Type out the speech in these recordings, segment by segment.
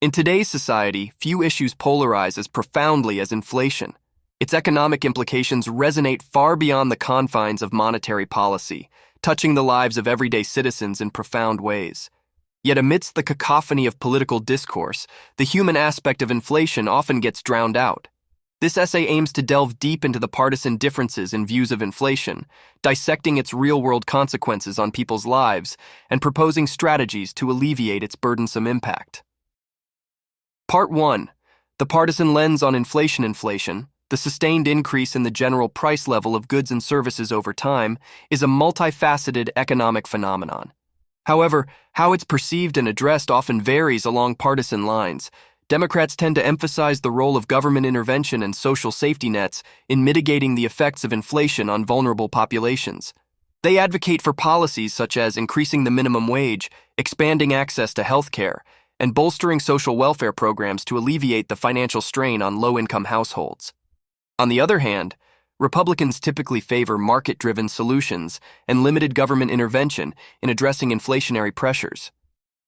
In today's society, few issues polarize as profoundly as inflation. Its economic implications resonate far beyond the confines of monetary policy, touching the lives of everyday citizens in profound ways. Yet amidst the cacophony of political discourse, the human aspect of inflation often gets drowned out. This essay aims to delve deep into the partisan differences in views of inflation, dissecting its real-world consequences on people's lives, and proposing strategies to alleviate its burdensome impact. Part 1. The partisan lens on inflation, the sustained increase in the general price level of goods and services over time, is a multifaceted economic phenomenon. However, how it's perceived and addressed often varies along partisan lines. Democrats tend to emphasize the role of government intervention and social safety nets in mitigating the effects of inflation on vulnerable populations. They advocate for policies such as increasing the minimum wage, expanding access to health care, and bolstering social welfare programs to alleviate the financial strain on low-income households. On the other hand, Republicans typically favor market-driven solutions and limited government intervention in addressing inflationary pressures.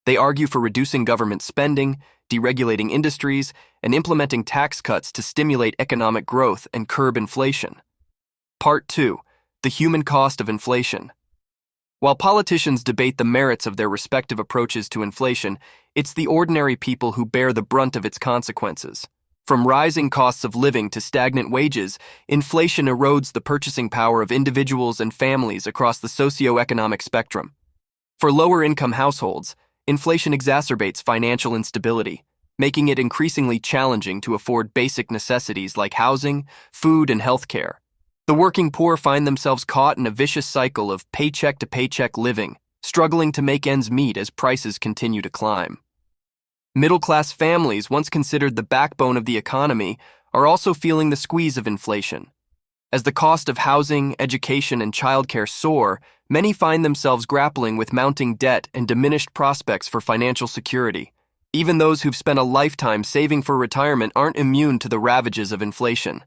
They argue for reducing government spending, deregulating industries, and implementing tax cuts to stimulate economic growth and curb inflation. Part 2. The human cost of inflation. While politicians debate the merits of their respective approaches to inflation, it's the ordinary people who bear the brunt of its consequences. From rising costs of living to stagnant wages, inflation erodes the purchasing power of individuals and families across the socioeconomic spectrum. For lower-income households, inflation exacerbates financial instability, making it increasingly challenging to afford basic necessities like housing, food, and healthcare. The working poor find themselves caught in a vicious cycle of paycheck-to-paycheck living, struggling to make ends meet as prices continue to climb. Middle-class families, once considered the backbone of the economy, are also feeling the squeeze of inflation. As the cost of housing, education, and childcare soar, many find themselves grappling with mounting debt and diminished prospects for financial security. Even those who've spent a lifetime saving for retirement aren't immune to the ravages of inflation.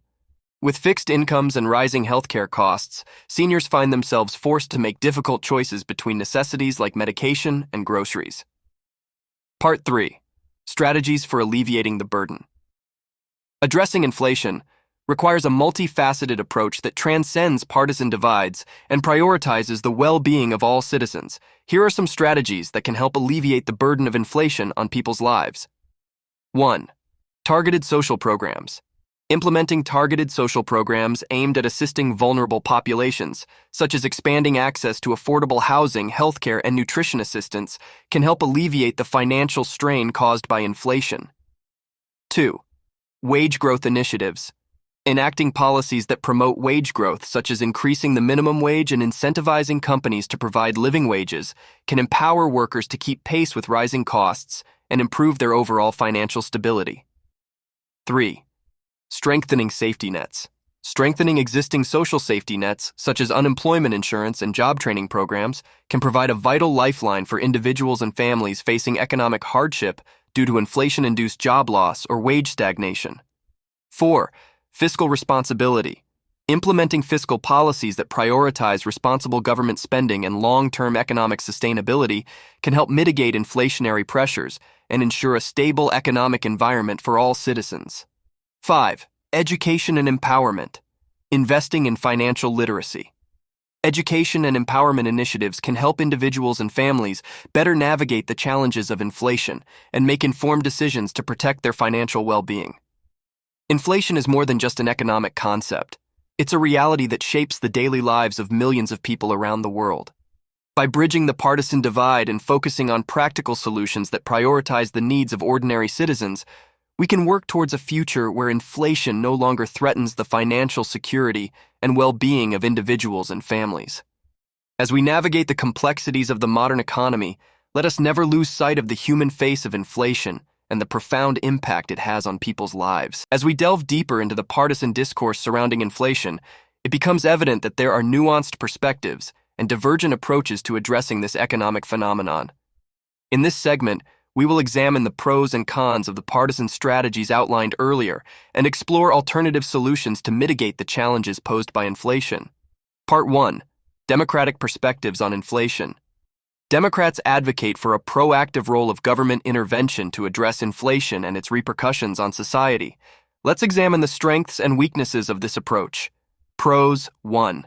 With fixed incomes and rising healthcare costs, seniors find themselves forced to make difficult choices between necessities like medication and groceries. Part 3. Strategies for alleviating the burden. Addressing inflation requires a multifaceted approach that transcends partisan divides and prioritizes the well-being of all citizens. Here are some strategies that can help alleviate the burden of inflation on people's lives. 1. Targeted social programs. Implementing targeted social programs aimed at assisting vulnerable populations, such as expanding access to affordable housing, healthcare, and nutrition assistance, can help alleviate the financial strain caused by inflation. 2. Wage growth initiatives. Enacting policies that promote wage growth, such as increasing the minimum wage and incentivizing companies to provide living wages, can empower workers to keep pace with rising costs and improve their overall financial stability. 3. Strengthening safety nets. Strengthening existing social safety nets, such as unemployment insurance and job training programs, can provide a vital lifeline for individuals and families facing economic hardship due to inflation-induced job loss or wage stagnation. 4. Fiscal responsibility. Implementing fiscal policies that prioritize responsible government spending and long-term economic sustainability can help mitigate inflationary pressures and ensure a stable economic environment for all citizens. 5. Education and empowerment. Investing in financial literacy. Education and empowerment initiatives can help individuals and families better navigate the challenges of inflation and make informed decisions to protect their financial well-being. Inflation is more than just an economic concept. It's a reality that shapes the daily lives of millions of people around the world. By bridging the partisan divide and focusing on practical solutions that prioritize the needs of ordinary citizens, we can work towards a future where inflation no longer threatens the financial security and well-being of individuals and families. As we navigate the complexities of the modern economy, let us never lose sight of the human face of inflation and the profound impact it has on people's lives. As we delve deeper into the partisan discourse surrounding inflation, it becomes evident that there are nuanced perspectives and divergent approaches to addressing this economic phenomenon. In this segment, we will examine the pros and cons of the partisan strategies outlined earlier and explore alternative solutions to mitigate the challenges posed by inflation. Part 1. Democratic perspectives on inflation. Democrats advocate for a proactive role of government intervention to address inflation and its repercussions on society. Let's examine the strengths and weaknesses of this approach. Pros. 1.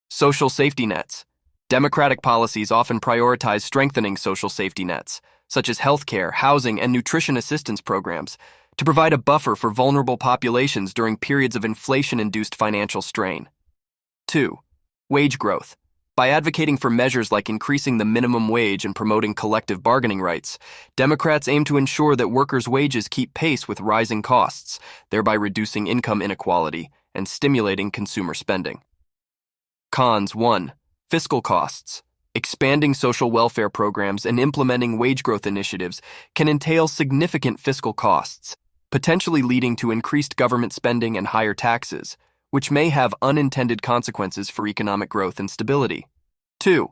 Social safety nets. Democratic policies often prioritize strengthening social safety nets, such as healthcare, housing, and nutrition assistance programs, to provide a buffer for vulnerable populations during periods of inflation-induced financial strain. 2. Wage growth. By advocating for measures like increasing the minimum wage and promoting collective bargaining rights, Democrats aim to ensure that workers' wages keep pace with rising costs, thereby reducing income inequality and stimulating consumer spending. Cons. 1. Fiscal costs. Expanding social welfare programs and implementing wage growth initiatives can entail significant fiscal costs, potentially leading to increased government spending and higher taxes, which may have unintended consequences for economic growth and stability. 2.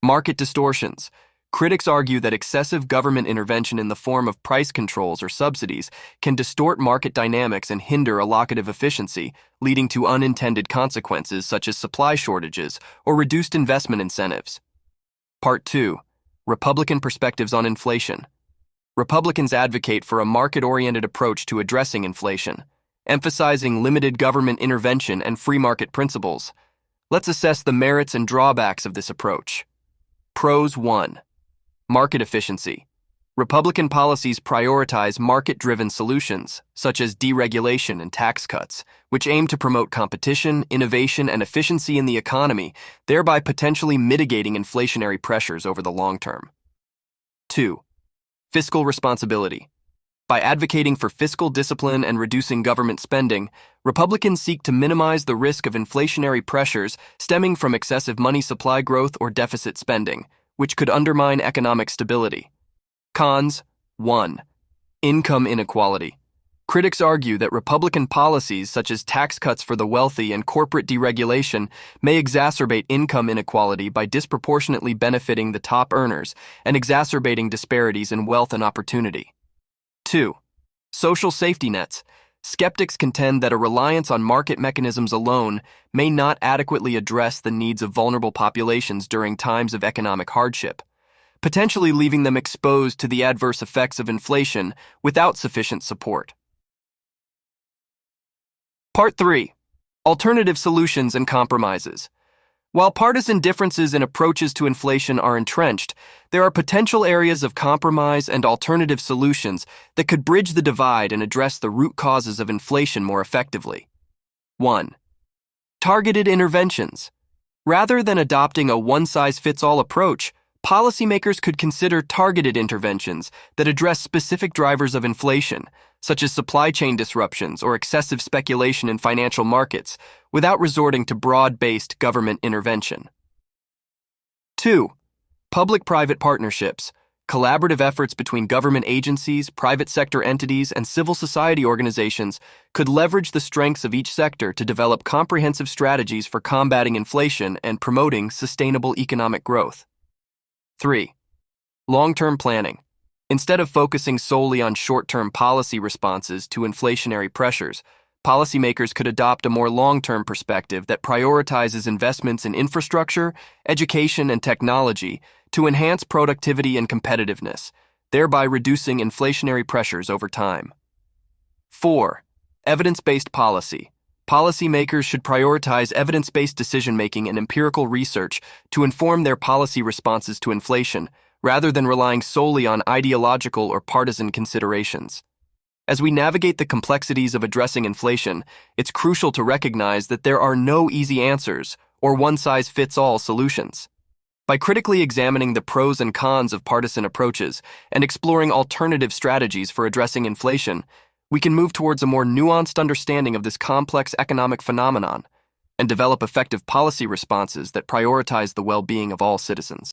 Market distortions. Critics argue that excessive government intervention in the form of price controls or subsidies can distort market dynamics and hinder allocative efficiency, leading to unintended consequences such as supply shortages or reduced investment incentives. Part 2. Republican perspectives on inflation. Republicans advocate for a market-oriented approach to addressing inflation, emphasizing limited government intervention and free market principles. Let's assess the merits and drawbacks of this approach. Pros. 1. Market efficiency. Republican policies prioritize market-driven solutions, such as deregulation and tax cuts, which aim to promote competition, innovation, and efficiency in the economy, thereby potentially mitigating inflationary pressures over the long term. 2. Fiscal responsibility. By advocating for fiscal discipline and reducing government spending, Republicans seek to minimize the risk of inflationary pressures stemming from excessive money supply growth or deficit spending, which could undermine economic stability. Cons. 1. Income inequality. Critics argue that Republican policies such as tax cuts for the wealthy and corporate deregulation may exacerbate income inequality by disproportionately benefiting the top earners and exacerbating disparities in wealth and opportunity. 2. Social safety nets. Skeptics contend that a reliance on market mechanisms alone may not adequately address the needs of vulnerable populations during times of economic hardship, potentially leaving them exposed to the adverse effects of inflation without sufficient support. Part 3. Alternative solutions and compromises. While partisan differences in approaches to inflation are entrenched, there are potential areas of compromise and alternative solutions that could bridge the divide and address the root causes of inflation more effectively. 1. Targeted interventions. Rather than adopting a one-size-fits-all approach, policymakers could consider targeted interventions that address specific drivers of inflation, such as supply chain disruptions or excessive speculation in financial markets, without resorting to broad-based government intervention. 2. Public-private partnerships. Collaborative efforts between government agencies, private sector entities, and civil society organizations could leverage the strengths of each sector to develop comprehensive strategies for combating inflation and promoting sustainable economic growth. 3. Long-term planning. Instead of focusing solely on short-term policy responses to inflationary pressures, policymakers could adopt a more long-term perspective that prioritizes investments in infrastructure, education, and technology to enhance productivity and competitiveness, thereby reducing inflationary pressures over time. 4. Evidence-based policy. Policymakers should prioritize evidence-based decision-making and empirical research to inform their policy responses to inflation, rather than relying solely on ideological or partisan considerations. As we navigate the complexities of addressing inflation, it's crucial to recognize that there are no easy answers or one-size-fits-all solutions. By critically examining the pros and cons of partisan approaches and exploring alternative strategies for addressing inflation, we can move towards a more nuanced understanding of this complex economic phenomenon and develop effective policy responses that prioritize the well-being of all citizens.